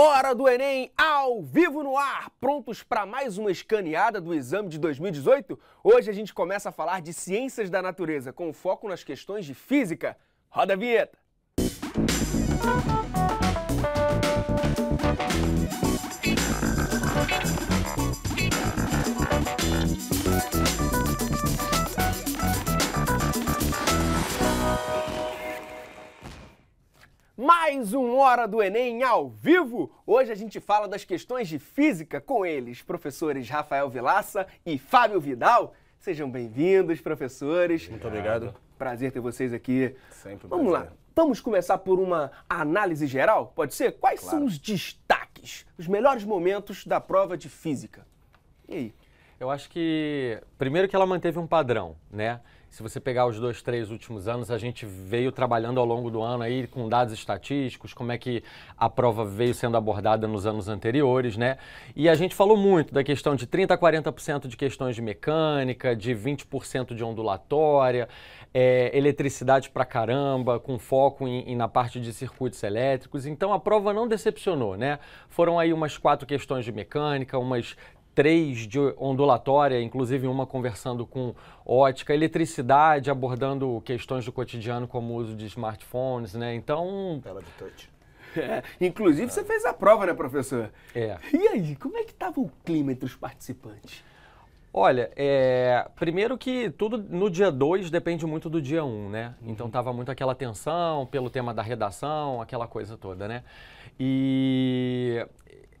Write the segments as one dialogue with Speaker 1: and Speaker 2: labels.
Speaker 1: Hora do Enem, ao vivo no ar, prontos para mais uma escaneada do exame de 2018? Hoje a gente começa a falar de ciências da natureza, com foco nas questões de física. Roda a vinheta! Mais um Hora do Enem ao vivo! Hoje a gente fala das questões de física com eles, professores Rafael Vilaça e Fábio Vidal. Sejam bem-vindos, professores.
Speaker 2: Muito obrigado.
Speaker 1: Prazer ter vocês aqui.
Speaker 2: Sempre um
Speaker 1: Vamos
Speaker 2: prazer.
Speaker 1: lá, vamos começar por uma análise geral, pode ser? Quais
Speaker 2: Claro.
Speaker 1: são os destaques, os melhores momentos da prova de física? E aí?
Speaker 3: Eu acho que, primeiro que ela manteve um padrão, né? Se você pegar os 2, 3 últimos anos, a gente veio trabalhando ao longo do ano aí com dados estatísticos, como é que a prova veio sendo abordada nos anos anteriores, né? E a gente falou muito da questão de 30% a 40% de questões de mecânica, de 20% de ondulatória, eletricidade pra caramba, com foco na parte de circuitos elétricos. Então a prova não decepcionou, né? Foram aí umas 4 questões de mecânica, umas 3 de ondulatória, inclusive uma conversando com ótica, eletricidade, abordando questões do cotidiano como o uso de smartphones, né? Então...
Speaker 2: Tela de touch.
Speaker 1: Inclusive você fez a prova, né, professor?
Speaker 3: É.
Speaker 1: E aí, como é que estava o clima entre os participantes?
Speaker 3: Olha, primeiro que tudo no dia 2 depende muito do dia 1, né? Então tava muito aquela tensão pelo tema da redação, aquela coisa toda, né? E...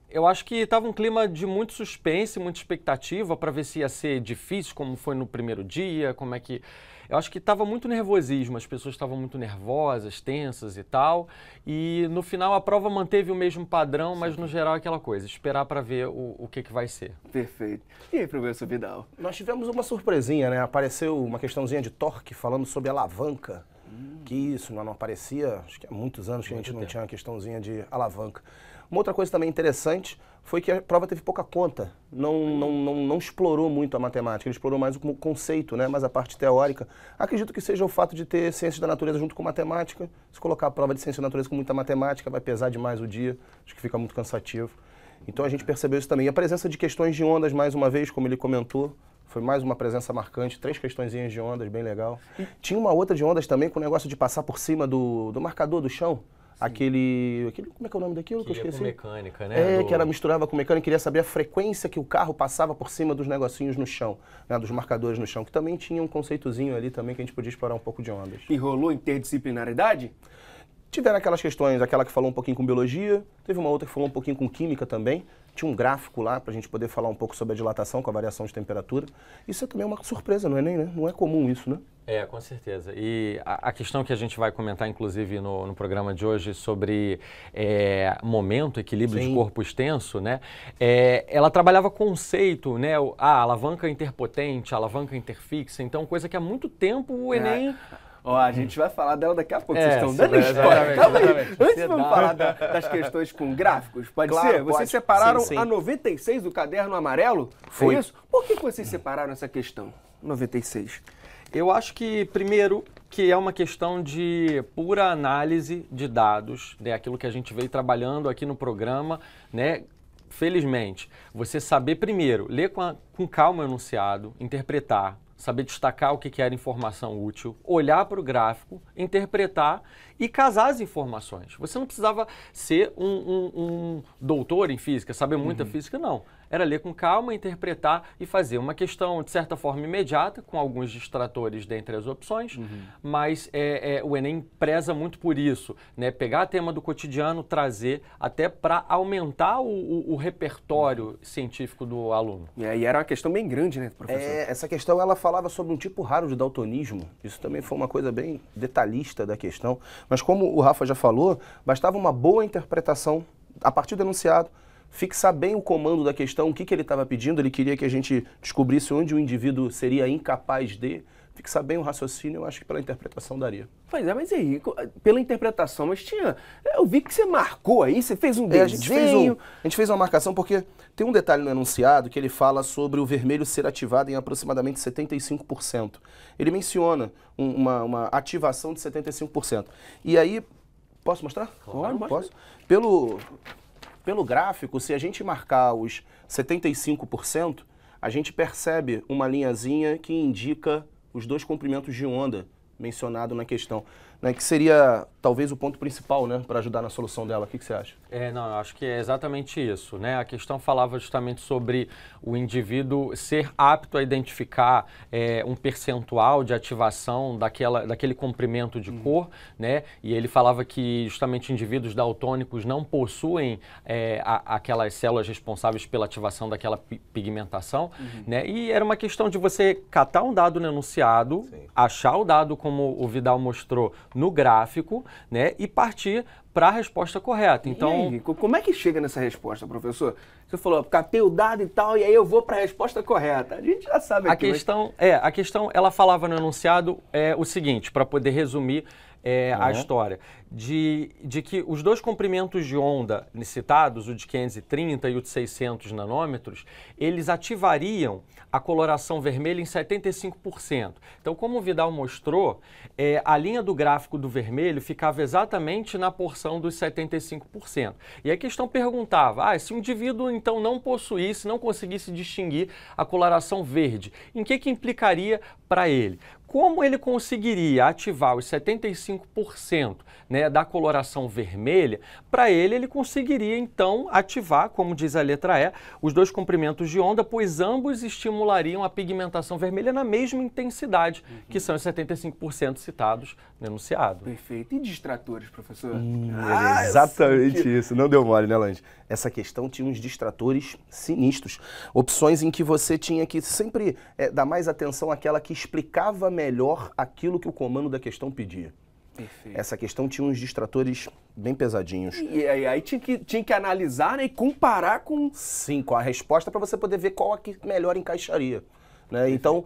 Speaker 3: eu acho que estava um clima de muito suspense, muita expectativa para ver se ia ser difícil, como foi no primeiro dia, como é que... Eu acho que estava muito nervosismo, as pessoas estavam muito nervosas, tensas e tal. E no final a prova manteve o mesmo padrão, mas no geral é aquela coisa, esperar para ver o que vai ser.
Speaker 1: Perfeito. E aí, professor Vidal?
Speaker 2: Nós tivemos uma surpresinha, né? Apareceu uma questãozinha de torque falando sobre alavanca. Que isso, não aparecia, acho que há muitos anos que a gente não tinha uma questãozinha de alavanca. Uma outra coisa também interessante foi que a prova teve pouca conta, não explorou muito a matemática, ele explorou mais o conceito, né? Mas a parte teórica. Acredito que seja o fato de ter ciências da natureza junto com matemática. Se colocar a prova de ciência da natureza com muita matemática, vai pesar demais o dia, acho que fica muito cansativo. Então a gente percebeu isso também. E a presença de questões de ondas, mais uma vez, como ele comentou, foi mais uma presença marcante, 3 questõezinhas de ondas, bem legal. Tinha uma outra de ondas também, com o negócio de passar por cima do marcador do chão. Aquele, como é que é o nome daquilo que eu esqueci?
Speaker 3: Com mecânica, né?
Speaker 2: Que ela misturava com mecânica, queria saber a frequência que o carro passava por cima dos negocinhos no chão, né, dos marcadores no chão, que também tinha um conceitozinho ali também que a gente podia explorar um pouco de ondas.
Speaker 1: E rolou interdisciplinaridade?
Speaker 2: Tiveram aquelas questões, aquela que falou um pouquinho com biologia, teve uma outra que falou um pouquinho com química também, tinha um gráfico lá para a gente poder falar um pouco sobre a dilatação com a variação de temperatura. Isso é também uma surpresa no Enem, né? Não é comum isso, né?
Speaker 3: Com certeza. E a questão que a gente vai comentar, inclusive, no programa de hoje sobre momento, equilíbrio de corpo extenso, né? Ela trabalhava conceito, né? A alavanca interpotente, a alavanca interfixa, então coisa que há muito tempo o Enem...
Speaker 1: Ó, a gente vai falar dela daqui a pouco, vocês estão
Speaker 3: sim,
Speaker 1: dando spoiler. Calma aí. Antes vamos
Speaker 3: Dá.
Speaker 1: falar das questões com gráficos, pode
Speaker 2: Claro,
Speaker 1: ser? Vocês
Speaker 2: pode.
Speaker 1: separaram
Speaker 2: Sim, sim.
Speaker 1: a 96 do caderno amarelo?
Speaker 2: Foi.
Speaker 1: É isso? Por que vocês separaram essa questão, 96?
Speaker 3: Eu acho que, primeiro, que é uma questão de pura análise de dados, né? Aquilo que a gente veio trabalhando aqui no programa, né? Felizmente, você saber primeiro, ler com calma o enunciado, interpretar, saber destacar o que era informação útil, olhar para o gráfico, interpretar e casar as informações. Você não precisava ser um doutor em física, saber muita física, não. Era ler com calma, interpretar e fazer uma questão, de certa forma, imediata, com alguns distratores dentre as opções, mas o Enem preza muito por isso, né? Pegar tema do cotidiano, trazer até para aumentar o repertório científico do aluno.
Speaker 1: E aí era uma questão bem grande, né, professor?
Speaker 2: Essa questão ela falava sobre um tipo raro de daltonismo. Isso também foi uma coisa bem detalhista da questão. Mas como o Rafa já falou, bastava uma boa interpretação a partir do enunciado, fixar bem o comando da questão, o que ele estava pedindo. Ele queria que a gente descobrisse onde o indivíduo seria incapaz de fixar bem o raciocínio. Eu acho que pela interpretação daria.
Speaker 1: Pois é, mas aí, pela interpretação, mas tinha... Eu vi que você marcou aí, você fez um desenho...
Speaker 2: A gente fez uma marcação porque tem um detalhe no enunciado que ele fala sobre o vermelho ser ativado em aproximadamente 75%. Ele menciona uma ativação de 75%. E aí... Posso mostrar?
Speaker 1: Claro,
Speaker 2: posso. Pelo Pelo gráfico, se a gente marcar os 75%, a gente percebe uma linhazinha que indica os 2 comprimentos de onda mencionado na questão, né, que seria talvez o ponto principal, né, para ajudar na solução dela. O que você acha?
Speaker 3: Não, eu acho que é exatamente isso, né? A questão falava justamente sobre o indivíduo ser apto a identificar um percentual de ativação daquele comprimento de cor, né? E ele falava que justamente indivíduos daltônicos não possuem aquelas células responsáveis pela ativação daquela pigmentação, né? E era uma questão de você catar um dado no enunciado, achar o dado como o Vidal mostrou no gráfico, né? E partir para a resposta correta. Então,
Speaker 1: e aí, como é que chega nessa resposta, professor? Você falou, captei o dado e tal, e aí eu vou para a resposta correta. A gente já sabe aqui.
Speaker 3: A questão, ela falava no enunciado o seguinte, para poder resumir a história, de que os 2 comprimentos de onda citados, o de 530 e o de 600 nanômetros, eles ativariam a coloração vermelha em 75%. Então, como o Vidal mostrou, a linha do gráfico do vermelho ficava exatamente na porção dos 75%. E a questão perguntava, se o indivíduo então não possuísse, não conseguisse distinguir a coloração verde, em que implicaria para ele? Como ele conseguiria ativar os 75%, né, da coloração vermelha? Para ele conseguiria, então, ativar, como diz a letra E, os 2 comprimentos de onda, pois ambos estimulariam a pigmentação vermelha na mesma intensidade, que são os 75% citados no enunciado.
Speaker 1: Perfeito. E distratores, professor?
Speaker 2: Exatamente isso. Não deu mole, né, Lange? Essa questão tinha uns distratores sinistros. Opções em que você tinha que sempre dar mais atenção àquela que explicava melhor aquilo que o comando da questão pedia.
Speaker 1: Perfeito.
Speaker 2: Essa questão tinha uns distratores bem pesadinhos.
Speaker 1: E aí tinha que analisar, né, e comparar com...
Speaker 2: Sim, com a resposta para você poder ver qual a que melhor encaixaria. Né? Então,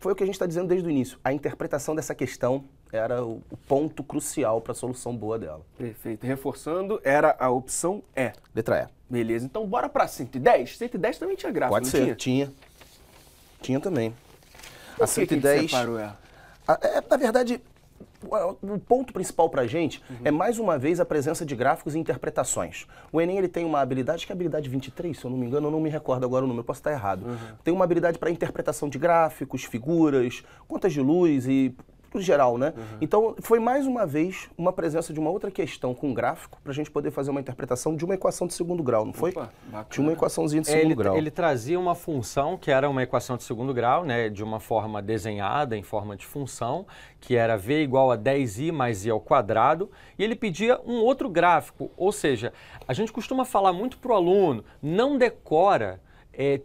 Speaker 2: foi o que a gente está dizendo desde o início. A interpretação dessa questão era o ponto crucial para a solução boa dela.
Speaker 1: Perfeito. Reforçando, era a opção E.
Speaker 2: Letra E.
Speaker 1: Beleza. Então, bora para 110? 110 também tinha gráfico,
Speaker 2: Pode ser. Tinha também.
Speaker 1: Por que que separou ela?
Speaker 2: Na verdade, o ponto principal para a gente é, mais uma vez, a presença de gráficos e interpretações. O Enem ele tem uma habilidade, que é a habilidade 23, se eu não me engano, eu não me recordo agora o número, posso estar errado. Tem uma habilidade para interpretação de gráficos, figuras, contas de luz e... no geral, né? Então, foi mais uma vez uma presença de uma outra questão com gráfico para a gente poder fazer uma interpretação de uma equação de segundo grau, não foi?
Speaker 1: Opa, bacana.
Speaker 2: Tinha uma equaçãozinha de segundo grau.
Speaker 3: Ele trazia uma função que era uma equação de segundo grau, né, de uma forma desenhada, em forma de função, que era V igual a 10i mais i ao quadrado, e ele pedia um outro gráfico, ou seja, a gente costuma falar muito para o aluno, não decora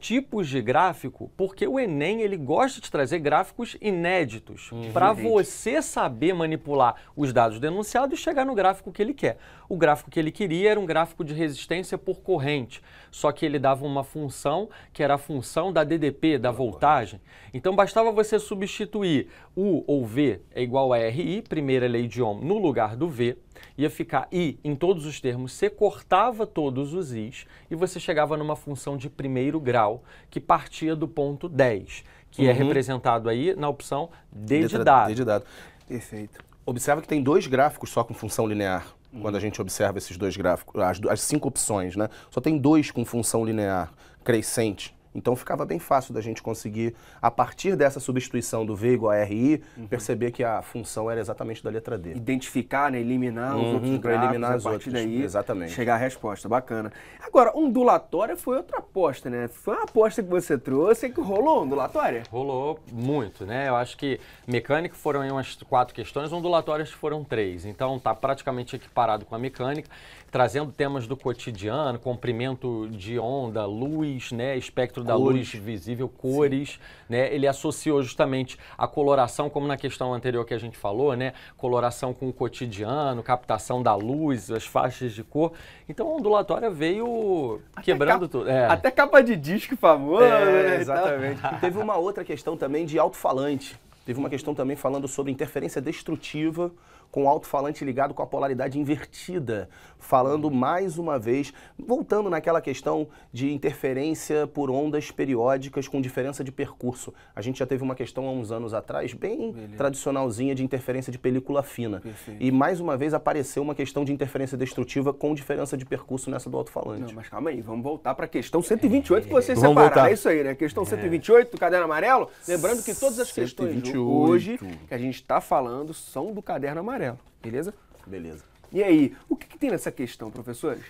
Speaker 3: tipos de gráfico, porque o Enem ele gosta de trazer gráficos inéditos para você saber manipular os dados denunciados e chegar no gráfico que ele quer. O gráfico que ele queria era um gráfico de resistência por corrente, só que ele dava uma função que era a função da DDP, da voltagem. Então bastava você substituir U ou V é igual a RI, primeira lei de Ohm, no lugar do V, ia ficar I em todos os termos, você cortava todos os Is e você chegava numa função de primeiro grau que partia do ponto 10, que é representado aí na opção D de dado.
Speaker 2: D de dado.
Speaker 1: Perfeito.
Speaker 2: Observa que tem 2 gráficos só com função linear, quando a gente observa esses 2 gráficos, as 5 opções, né? Só tem 2 com função linear crescente. Então ficava bem fácil da gente conseguir, a partir dessa substituição do V igual a RI, perceber que a função era exatamente da letra D.
Speaker 1: Identificar, né, eliminar os outros
Speaker 2: para
Speaker 1: gráficos,
Speaker 2: eliminar os
Speaker 1: a partir
Speaker 2: outros.
Speaker 1: daí
Speaker 2: Exatamente.
Speaker 1: chegar à resposta. Bacana. Agora, ondulatória foi outra aposta, né? Foi uma aposta que você trouxe que rolou ondulatória?
Speaker 3: Rolou muito, né? Eu acho que mecânica foram aí umas 4 questões, ondulatórias foram 3. Então tá praticamente equiparado com a mecânica, trazendo temas do cotidiano, comprimento de onda, luz, né, espectro da luz visível, cores, né? Ele associou justamente a coloração, como na questão anterior que a gente falou, né? Coloração com o cotidiano, captação da luz, as faixas de cor. Então a ondulatória veio quebrando tudo.
Speaker 1: Até capa de disco famoso, né?
Speaker 2: Exatamente. Teve uma outra questão também de alto-falante. Teve uma questão também falando sobre interferência destrutiva com o alto-falante ligado com a polaridade invertida, falando mais uma vez, voltando naquela questão de interferência por ondas periódicas com diferença de percurso. A gente já teve uma questão há uns anos atrás, bem tradicionalzinha, de interferência de película fina.
Speaker 1: Perfeito.
Speaker 2: E mais uma vez apareceu uma questão de interferência destrutiva com diferença de percurso nessa do alto-falante.
Speaker 1: Não, mas calma aí, vamos voltar para a questão 128 que vocês
Speaker 2: Vamos
Speaker 1: separaram.
Speaker 2: voltar.
Speaker 1: É isso aí, né? Questão 128 do Caderno Amarelo. Lembrando que todas as questões
Speaker 2: 128.
Speaker 1: hoje que a gente está falando são do Caderno Amarelo, beleza?
Speaker 2: Beleza.
Speaker 1: E aí, o que tem nessa questão, professores?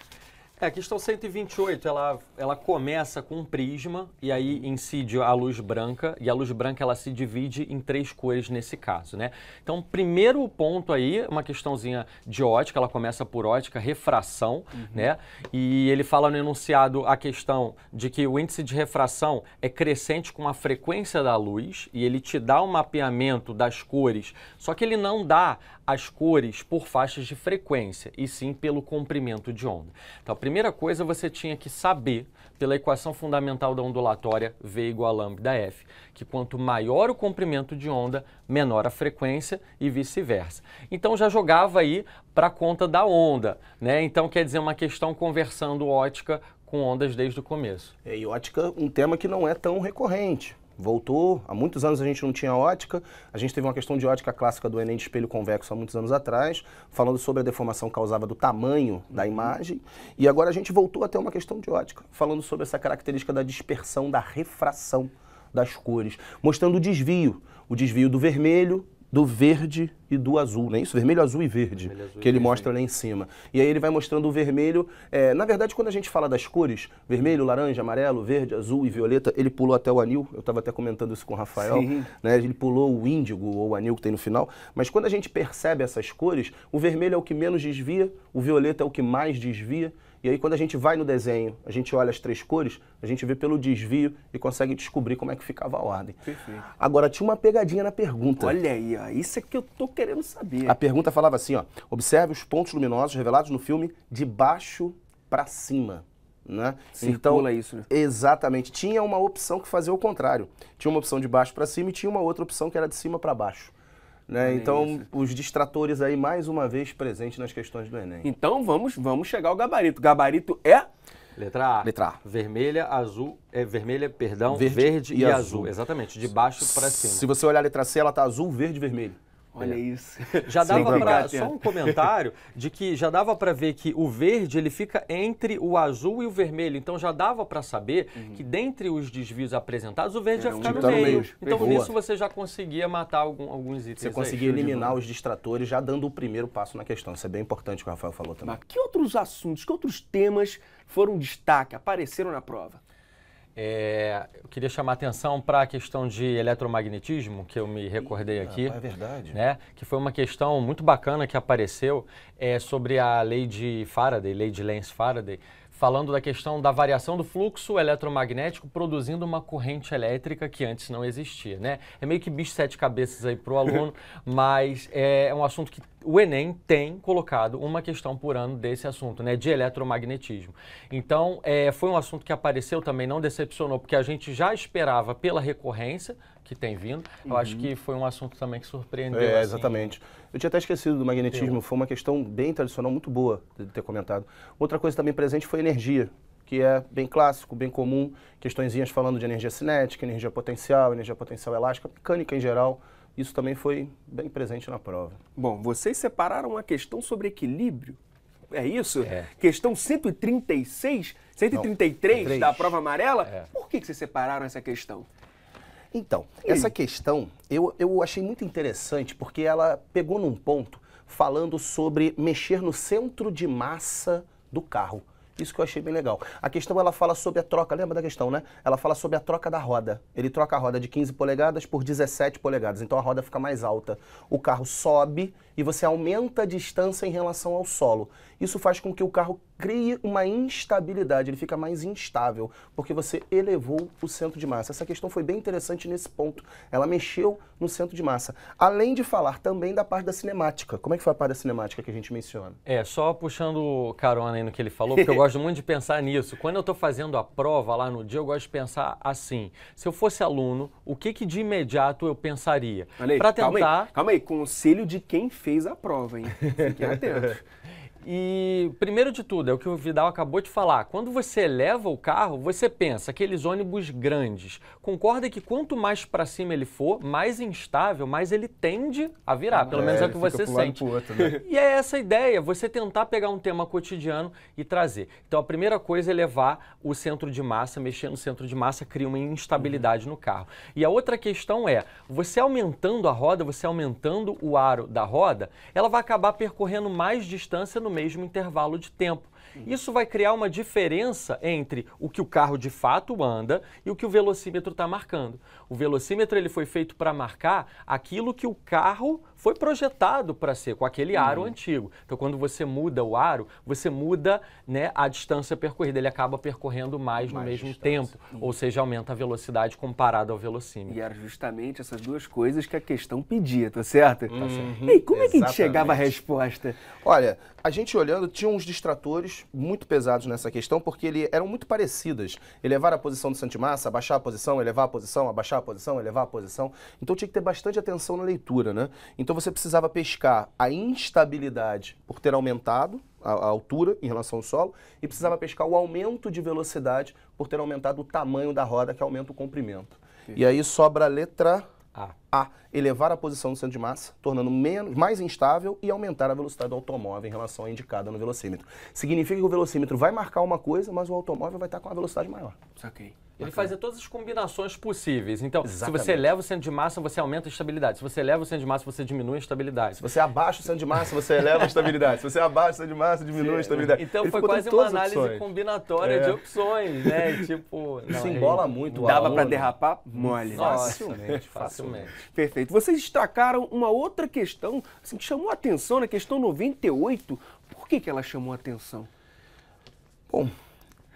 Speaker 3: A questão 128, ela começa com um prisma e aí incide a luz branca, e a luz branca ela se divide em 3 cores nesse caso, né? Então, primeiro ponto aí, uma questãozinha de ótica, ela começa por ótica, refração, né? E ele fala no enunciado a questão de que o índice de refração é crescente com a frequência da luz e ele te dá um mapeamento das cores, só que ele não dá as cores por faixas de frequência, e sim pelo comprimento de onda. Então, a primeira coisa você tinha que saber, pela equação fundamental da ondulatória V igual a lambda F, que quanto maior o comprimento de onda, menor a frequência e vice-versa. Então, já jogava aí para a conta da onda, né? Então, quer dizer, uma questão conversando ótica com ondas desde o começo.
Speaker 2: E ótica, um tema que não é tão recorrente. Voltou, há muitos anos a gente não tinha ótica, a gente teve uma questão de ótica clássica do Enem de espelho convexo há muitos anos atrás, falando sobre a deformação causada do tamanho da imagem, e agora a gente voltou a ter uma questão de ótica, falando sobre essa característica da dispersão, da refração das cores, mostrando o desvio do vermelho, do verde e do azul, não é isso? Vermelho, azul e verde,
Speaker 3: Vermelho, azul
Speaker 2: que ele
Speaker 3: e
Speaker 2: mostra lá em cima. E aí ele vai mostrando o vermelho, na verdade quando a gente fala das cores, vermelho, laranja, amarelo, verde, azul e violeta, ele pulou até o anil, eu estava até comentando isso com o Rafael, né? Ele pulou o índigo ou o anil que tem no final, mas quando a gente percebe essas cores, o vermelho é o que menos desvia, o violeta é o que mais desvia, e aí quando a gente vai no desenho, a gente olha as 3 cores, a gente vê pelo desvio e consegue descobrir como é que ficava a ordem.
Speaker 1: Perfeito.
Speaker 2: Agora tinha uma pegadinha na pergunta.
Speaker 1: Olha aí, ó, isso é que eu tô querendo saber.
Speaker 2: A pergunta falava assim, ó, observe os pontos luminosos revelados no filme de baixo para cima, né?
Speaker 1: Circula isso, né?
Speaker 2: Exatamente. Tinha uma opção que fazia o contrário. Tinha uma opção de baixo para cima e tinha uma outra opção que era de cima para baixo. Né? Então, os distratores aí, mais uma vez, presentes nas questões do Enem.
Speaker 1: Então, vamos chegar ao gabarito. O gabarito é...
Speaker 3: Letra A.
Speaker 2: Letra A.
Speaker 3: Vermelha, azul, verde
Speaker 2: Verde
Speaker 3: e
Speaker 2: e
Speaker 3: azul.
Speaker 2: azul.
Speaker 3: Exatamente, de baixo para cima.
Speaker 2: Se você olhar a letra C, ela tá azul, verde e vermelho.
Speaker 1: Olha isso.
Speaker 3: Já dava para
Speaker 1: Sim,
Speaker 3: só um comentário de que já dava para ver que o verde ele fica entre o azul e o vermelho. Então já dava para saber que dentre os desvios apresentados o verde ia ficar no meio. Então
Speaker 2: Boa.
Speaker 3: nisso você já conseguia matar alguns itens.
Speaker 2: Você conseguia eliminar os distratores já dando o primeiro passo na questão. Isso é bem importante o que o Rafael falou também.
Speaker 1: Mas que outros assuntos, que outros temas foram destaque, apareceram na prova?
Speaker 3: Eu queria chamar a atenção para a questão de eletromagnetismo, que eu me recordei aqui.
Speaker 2: É verdade.
Speaker 3: Né? Que foi uma questão muito bacana que apareceu sobre a lei de Faraday, lei de Lenz-Faraday, falando da questão da variação do fluxo eletromagnético produzindo uma corrente elétrica que antes não existia, né? É meio que bicho 7 cabeças aí para o aluno, mas é um assunto que o Enem tem colocado uma questão por ano desse assunto, né? De eletromagnetismo. Então, foi um assunto que apareceu também, não decepcionou, porque a gente já esperava pela recorrência que tem vindo. Eu acho que foi um assunto também que surpreendeu. Assim.
Speaker 2: Exatamente. Eu tinha até esquecido do magnetismo, foi uma questão bem tradicional, muito boa de ter comentado. Outra coisa também presente foi energia, que é bem clássico, bem comum, questõezinhas falando de energia cinética, energia potencial elástica, mecânica em geral. Isso também foi bem presente na prova.
Speaker 1: Bom, vocês separaram uma questão sobre equilíbrio. É isso? Questão 136, 133 da prova amarela. Por que vocês separaram essa questão?
Speaker 2: Então, essa questão eu achei muito interessante porque ela pegou num ponto falando sobre mexer no centro de massa do carro. Isso que eu achei bem legal. A questão, ela fala sobre a troca, lembra da questão, né? Ela fala sobre a troca da roda. Ele troca a roda de 15 polegadas por 17 polegadas, então a roda fica mais alta. O carro sobe e você aumenta a distância em relação ao solo. isso faz com que o carro crie uma instabilidade, ele fica mais instável, porque você elevou o centro de massa. Essa questão foi bem interessante nesse ponto. Ela mexeu no centro de massa. Além de falar também da parte da cinemática. Como é que foi a parte da cinemática que a gente menciona?
Speaker 3: Só puxando carona aí no que ele falou, porque eu gosto muito de pensar nisso. Quando eu estou fazendo a prova lá no dia, eu gosto de pensar assim. Se eu fosse aluno, o que de imediato eu pensaria?
Speaker 1: Para tentar... Calma aí, conselho de quem fez a prova, hein? Fiquem atentos.
Speaker 3: E, primeiro de tudo, é o que o Vidal acabou de falar. Quando você eleva o carro, você pensa, aqueles ônibus grandes. Concorda que quanto mais para cima ele for, mais instável, mais ele tende a virar. Pelo menos é o que você sente.
Speaker 2: Outro, né?
Speaker 3: E é essa a ideia, você tentar pegar um tema cotidiano e trazer. Então, a primeira coisa é levar o centro de massa, mexer no centro de massa, cria uma instabilidade no carro. E a outra questão é, você aumentando a roda, você aumentando o aro da roda, ela vai acabar percorrendo mais distância no mesmo intervalo de tempo. Isso vai criar uma diferença entre o que o carro de fato anda e o que o velocímetro está marcando. O velocímetro ele foi feito para marcar aquilo que o carro foi projetado para ser, com aquele aro antigo. Então, quando você muda o aro, você muda, né, a distância percorrida. Ele acaba percorrendo mais no mesmo tempo, ou seja, aumenta a velocidade comparado ao velocímetro.
Speaker 1: E eram justamente essas duas coisas que a questão pedia, tá certo? Tá certo. E como é que a gente chegava à resposta?
Speaker 2: Olha, a gente olhando, tinha uns distratores muito pesados nessa questão, porque eram muito parecidas. Elevar a posição do centro de massa, abaixar a posição, elevar a posição, abaixar a posição, elevar a posição. Então tinha que ter bastante atenção na leitura, né? Então você precisava pescar a instabilidade por ter aumentado a altura em relação ao solo e precisava pescar o aumento de velocidade por ter aumentado o tamanho da roda, que aumenta o comprimento. E aí sobra a letra A. Elevar a posição do centro de massa, tornando mais instável e aumentar a velocidade do automóvel em relação à indicada no velocímetro. Significa que o velocímetro vai marcar uma coisa, mas o automóvel vai estar com uma velocidade maior.
Speaker 1: Saquei.
Speaker 3: Ele fazia todas as combinações possíveis. Então,
Speaker 2: Exatamente.
Speaker 3: Se você eleva o centro de massa, você aumenta a estabilidade. Se você eleva o centro de massa, você diminui a estabilidade.
Speaker 2: Se você abaixa o centro de massa, você eleva a estabilidade. Se você abaixa o centro de massa, diminui a estabilidade.
Speaker 3: Então,
Speaker 2: Ele
Speaker 3: foi quase uma análise combinatória de opções, né? Tipo...
Speaker 2: Isso embola muito o
Speaker 1: Dava
Speaker 2: aluno.
Speaker 1: para derrapar? Mole.
Speaker 2: Facilmente.
Speaker 1: Perfeito. Vocês destacaram uma outra questão assim, que chamou a atenção, na questão 98. Por que ela chamou a atenção?
Speaker 2: Bom,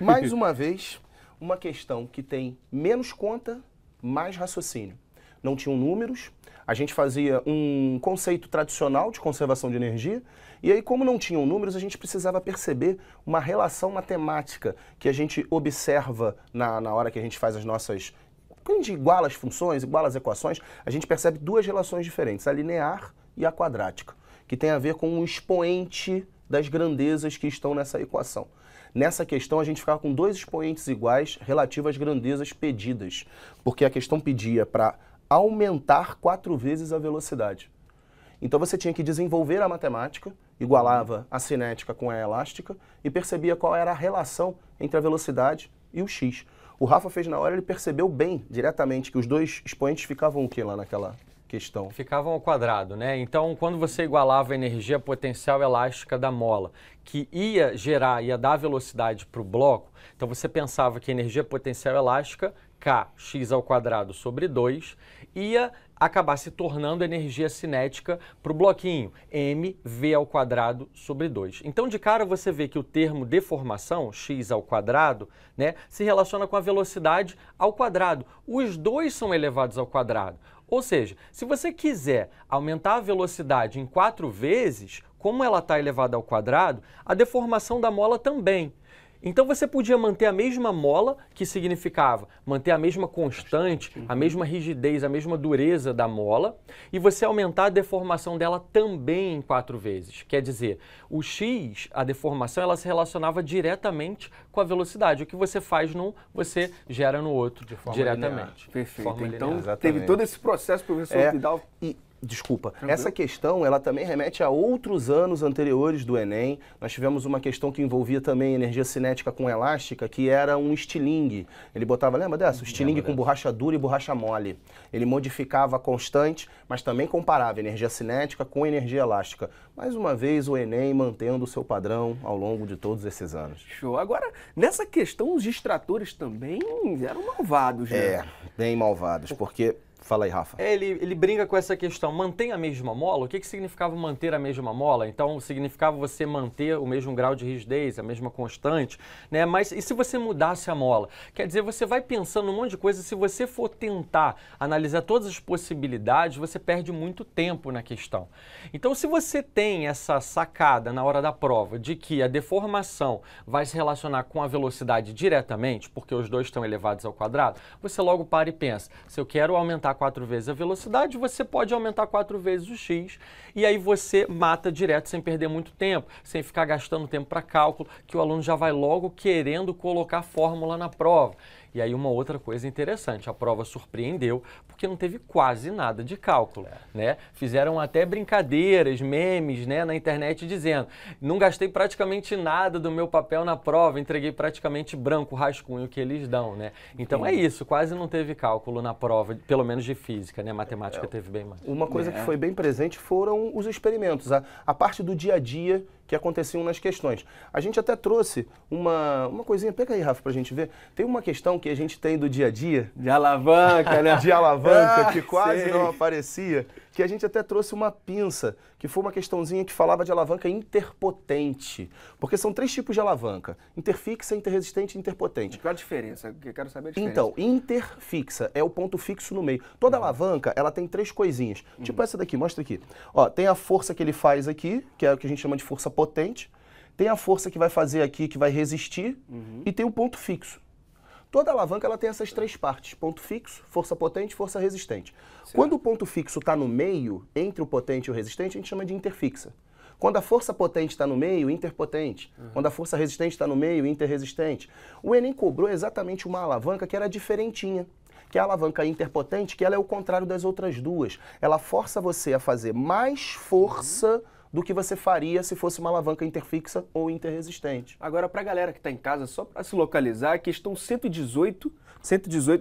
Speaker 2: mais uma vez, uma questão que tem menos conta, mais raciocínio. Não tinham números, a gente fazia um conceito tradicional de conservação de energia, e aí como não tinham números, a gente precisava perceber uma relação matemática que a gente observa na hora que a gente faz as nossas... Quando a gente iguala as funções, iguala as equações, a gente percebe duas relações diferentes, a linear e a quadrática, que tem a ver com o expoente das grandezas que estão nessa equação. Nessa questão, a gente ficava com dois expoentes iguais relativos às grandezas pedidas, porque a questão pedia para aumentar 4 vezes a velocidade. Então você tinha que desenvolver a matemática, igualava a cinética com a elástica e percebia qual era a relação entre a velocidade e o x. O Rafa fez na hora, ele percebeu bem, diretamente, que os dois expoentes ficavam o quê lá naquela questão?
Speaker 3: Ficavam ao quadrado, né? Então, quando você igualava a energia potencial elástica da mola, que ia dar velocidade para o bloco, então você pensava que a energia potencial elástica, kx ao quadrado sobre 2, ia acabar se tornando energia cinética para o bloquinho, mv ao quadrado sobre 2. Então, de cara, você vê que o termo deformação, x ao quadrado, né, se relaciona com a velocidade ao quadrado. Os dois são elevados ao quadrado. Ou seja, se você quiser aumentar a velocidade em 4 vezes, como ela está elevada ao quadrado, a deformação da mola também. Então você podia manter a mesma mola, que significava manter a mesma constante, a mesma rigidez, a mesma dureza da mola, e você aumentar a deformação dela também em 4 vezes. Quer dizer, o x, a deformação, ela se relacionava diretamente com a velocidade. O que você faz num, você gera no outro diretamente.
Speaker 1: Linear. Perfeito.
Speaker 3: Forma
Speaker 1: Então
Speaker 3: linear.
Speaker 1: teve todo esse processo, professor Vidal.
Speaker 2: Desculpa, essa questão ela também remete a outros anos anteriores do Enem. Nós tivemos uma questão que envolvia também energia cinética com elástica, que era um estilingue. Ele botava, lembra dessa? O estilingue com borracha dura e borracha mole. Ele modificava a constante, mas também comparava energia cinética com energia elástica. Mais uma vez o Enem mantendo o seu padrão ao longo de todos esses anos.
Speaker 1: Show. Agora, nessa questão, os distratores também eram malvados, né?
Speaker 2: Bem malvados, porque Fala aí, Rafa.
Speaker 3: Ele brinca com essa questão, mantém a mesma mola? O que significava manter a mesma mola? Então, significava você manter o mesmo grau de rigidez, a mesma constante, né? Mas e se você mudasse a mola? Quer dizer, você vai pensando um monte de coisa, se você for tentar analisar todas as possibilidades, você perde muito tempo na questão. Então, se você tem essa sacada na hora da prova de que a deformação vai se relacionar com a velocidade diretamente, porque os dois estão elevados ao quadrado, você logo para e pensa, se eu quero aumentar 4 vezes a velocidade, você pode aumentar 4 vezes o x, e aí você mata direto sem perder muito tempo, sem ficar gastando tempo para cálculo, que o aluno já vai logo querendo colocar fórmula na prova. E aí uma outra coisa interessante, a prova surpreendeu porque não teve quase nada de cálculo, né? Fizeram até brincadeiras, memes, né, na internet dizendo, não gastei praticamente nada do meu papel na prova, entreguei praticamente branco o rascunho que eles dão, né? Então é isso, quase não teve cálculo na prova, pelo menos de física, né? Matemática teve bem mais.
Speaker 2: Uma coisa que foi bem presente foram os experimentos, a parte do dia a dia que aconteciam nas questões. A gente até trouxe uma coisinha, pega aí, Rafa, pra gente ver. Tem uma questão que a gente tem do dia a dia.
Speaker 1: De alavanca, né?
Speaker 2: De alavanca, que quase não aparecia, que a gente até trouxe uma pinça, que foi uma questãozinha que falava de alavanca interpotente. Porque são 3 tipos de alavanca: interfixa, interresistente e interpotente.
Speaker 1: Qual a diferença? Eu quero saber a diferença.
Speaker 2: Então, interfixa é o ponto fixo no meio. Toda alavanca, ela tem 3 coisinhas. Tipo essa daqui, mostra aqui. Ó, tem a força que ele faz aqui, que é o que a gente chama de força potente. Tem a força que vai fazer aqui, que vai resistir. E tem o ponto fixo. Toda alavanca ela tem essas 3 partes: ponto fixo, força potente e força resistente. Certo. Quando o ponto fixo está no meio, entre o potente e o resistente, a gente chama de interfixa. Quando a força potente está no meio, interpotente. Quando a força resistente está no meio, interresistente. O Enem cobrou exatamente uma alavanca que era diferentinha, que é a alavanca interpotente, que ela é o contrário das outras duas. Ela força você a fazer mais força do que você faria se fosse uma alavanca interfixa ou interresistente.
Speaker 1: Agora, para a galera que está em casa, só para se localizar, a questão 118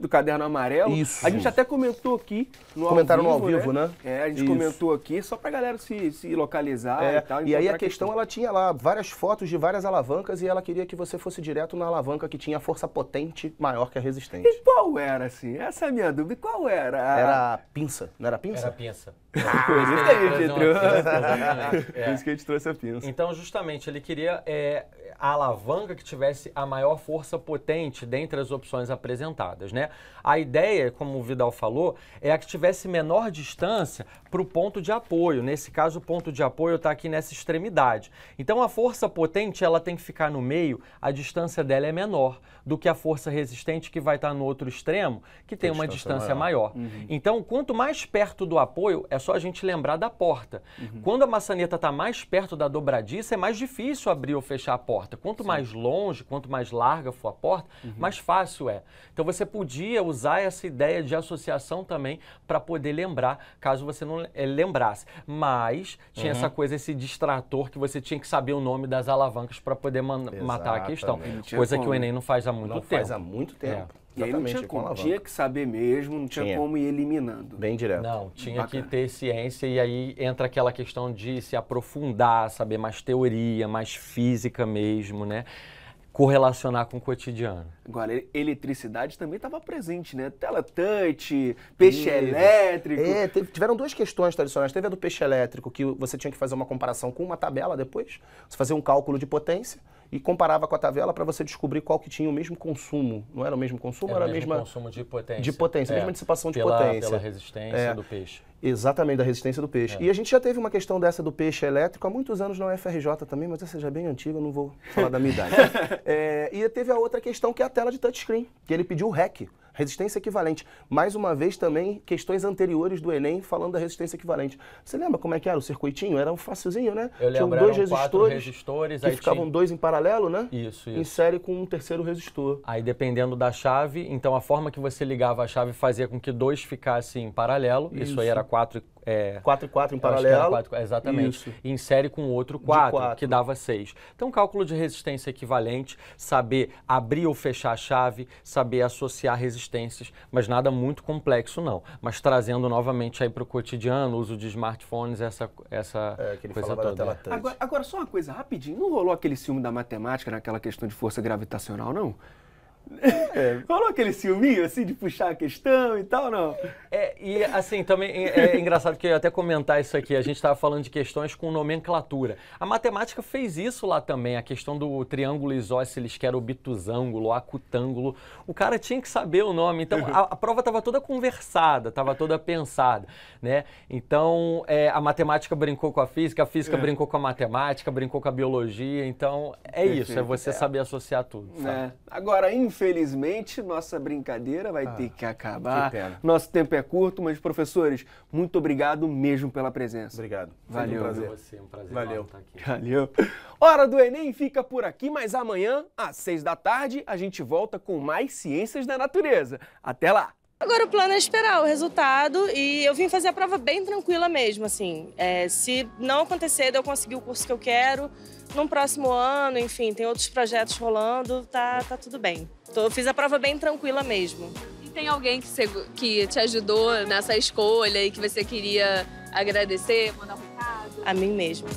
Speaker 1: do caderno amarelo.
Speaker 2: Isso.
Speaker 1: A gente até comentou aqui no
Speaker 2: Comentaram
Speaker 1: ao vivo,
Speaker 2: no ao vivo, né?
Speaker 1: É, a gente comentou aqui, só para a galera se localizar e tal.
Speaker 2: E aí a questão, ela tinha lá várias fotos de várias alavancas e ela queria que você fosse direto na alavanca que tinha a força potente maior que a resistente.
Speaker 1: E qual era, assim? Essa é a minha dúvida. Qual era?
Speaker 2: Era a pinça, não era a pinça?
Speaker 3: Era a pinça.
Speaker 1: Por isso que a gente trouxe.
Speaker 2: Por isso que a gente trouxe a pinça.
Speaker 3: Então, justamente, ele queria a alavanca que tivesse a maior força potente dentre as opções apresentadas, né? A ideia, como o Vidal falou, é a que tivesse menor distância para o ponto de apoio. Nesse caso, o ponto de apoio está aqui nessa extremidade. Então, a força potente, ela tem que ficar no meio, a distância dela é menor do que a força resistente, que vai estar no outro extremo, que tem uma distância maior. Então, quanto mais perto do apoio, é só a gente lembrar da porta. Quando a maçaneta está mais perto da dobradiça, é mais difícil abrir ou fechar a porta. Quanto mais longe, quanto mais larga for a porta, mais fácil é. Então, você podia usar essa ideia de associação também para poder lembrar, caso você não lembrasse. Mas tinha essa coisa, esse distrator, que você tinha que saber o nome das alavancas para poder matar a questão. Coisa que o Enem não faz há muito tempo.
Speaker 2: Faz há muito tempo.
Speaker 1: E aí não tinha como, tinha que saber mesmo, não tinha como ir eliminando.
Speaker 2: Bem direto.
Speaker 3: Não, tinha que ter ciência, e aí entra aquela questão de se aprofundar, saber mais teoria, mais física mesmo, né? Correlacionar com o cotidiano.
Speaker 1: Agora, eletricidade também estava presente, né? Tela touch, peixe elétrico.
Speaker 2: Tiveram 2 questões tradicionais. Teve a do peixe elétrico, que você tinha que fazer uma comparação com uma tabela depois. Você fazia um cálculo de potência e comparava com a tabela para você descobrir qual que tinha o mesmo consumo. Não era o mesmo consumo, era o mesmo
Speaker 3: consumo de potência.
Speaker 2: De potência, a mesma dissipação de potência.
Speaker 3: Pela resistência do peixe.
Speaker 2: Exatamente, da resistência do peixe. E a gente já teve uma questão dessa do peixe elétrico há muitos anos na UFRJ também, mas essa já é bem antiga, eu não vou falar da minha idade. E teve a outra questão, que é a tela de touchscreen, que ele pediu o REC, resistência equivalente. Mais uma vez também, questões anteriores do Enem falando da resistência equivalente. Você lembra como é que era o circuitinho? Era um facilzinho, né?
Speaker 3: Eu lembro,
Speaker 2: tinham 2
Speaker 3: eram 4 resistores.
Speaker 2: Que ficavam 2 em paralelo, né?
Speaker 3: Isso.
Speaker 2: Em série com um terceiro resistor.
Speaker 3: Aí, dependendo da chave, então a forma que você ligava a chave fazia com que 2 ficassem em paralelo. Isso aí era 4
Speaker 2: 4 e 4 em paralelo.
Speaker 3: Exatamente.
Speaker 2: Isso.
Speaker 3: E em série com outro 4, que dava 6. Então, cálculo de resistência equivalente, saber abrir ou fechar a chave, saber associar resistências, mas nada muito complexo não. Mas trazendo novamente aí para o cotidiano, uso de smartphones, essa
Speaker 2: que ele
Speaker 3: coisa
Speaker 2: toda.
Speaker 3: toda.
Speaker 1: Agora, só uma coisa, rapidinho, não rolou aquele ciúme da matemática naquela questão de força gravitacional, não? Rolou aquele ciúminho, assim, de puxar a questão e tal, não?
Speaker 3: E assim, também é engraçado que eu ia até comentar isso aqui, a gente estava falando de questões com nomenclatura. A matemática fez isso lá também, a questão do triângulo isósceles, que era obtusângulo, acutângulo. O cara tinha que saber o nome, então a prova estava toda conversada, estava toda pensada, né? Então, a matemática brincou com a física brincou com a matemática, brincou com a biologia, então isso, é você saber associar tudo.
Speaker 1: Agora, infelizmente, nossa brincadeira vai ter que acabar.
Speaker 2: Que pena.
Speaker 1: Nosso tempo é curto, mas, professores, muito obrigado mesmo pela presença.
Speaker 2: Obrigado.
Speaker 1: Valeu.
Speaker 3: Um prazer
Speaker 2: Valeu.
Speaker 3: estar aqui.
Speaker 1: Valeu. Hora do Enem fica por aqui, mas amanhã, às 6 da tarde, a gente volta com mais Ciências da Natureza. Até lá!
Speaker 4: Agora o plano é esperar o resultado e eu vim fazer a prova bem tranquila mesmo, assim. Se não acontecer de eu conseguir o curso que eu quero, no próximo ano, enfim, tem outros projetos rolando, tá tudo bem. Eu fiz a prova bem tranquila mesmo.
Speaker 5: E tem alguém que te ajudou nessa escolha e que você queria agradecer, mandar um recado?
Speaker 4: A mim mesmo.